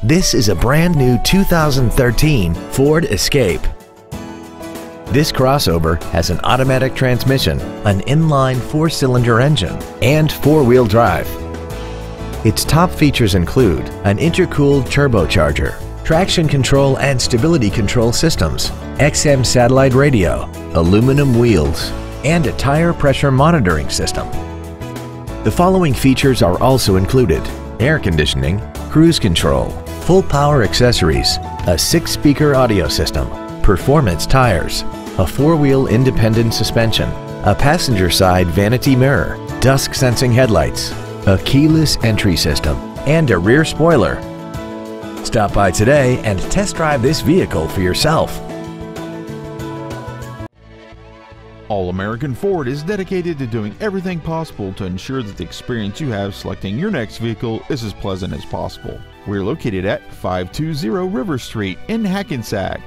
This is a brand new 2013 Ford Escape. This crossover has an automatic transmission, an inline 4-cylinder engine, and 4-wheel drive. Its top features include an intercooled turbocharger, traction control and stability control systems, XM satellite radio, aluminum wheels, and a tire pressure monitoring system. The following features are also included: air conditioning, cruise control, full power accessories, a 6-speaker audio system, performance tires, a 4-wheel independent suspension, a passenger side vanity mirror, dusk sensing headlights, a keyless entry system, and a rear spoiler. Stop by today and test drive this vehicle for yourself. All American Ford is dedicated to doing everything possible to ensure that the experience you have selecting your next vehicle is as pleasant as possible. We're located at 520 River Street in Hackensack.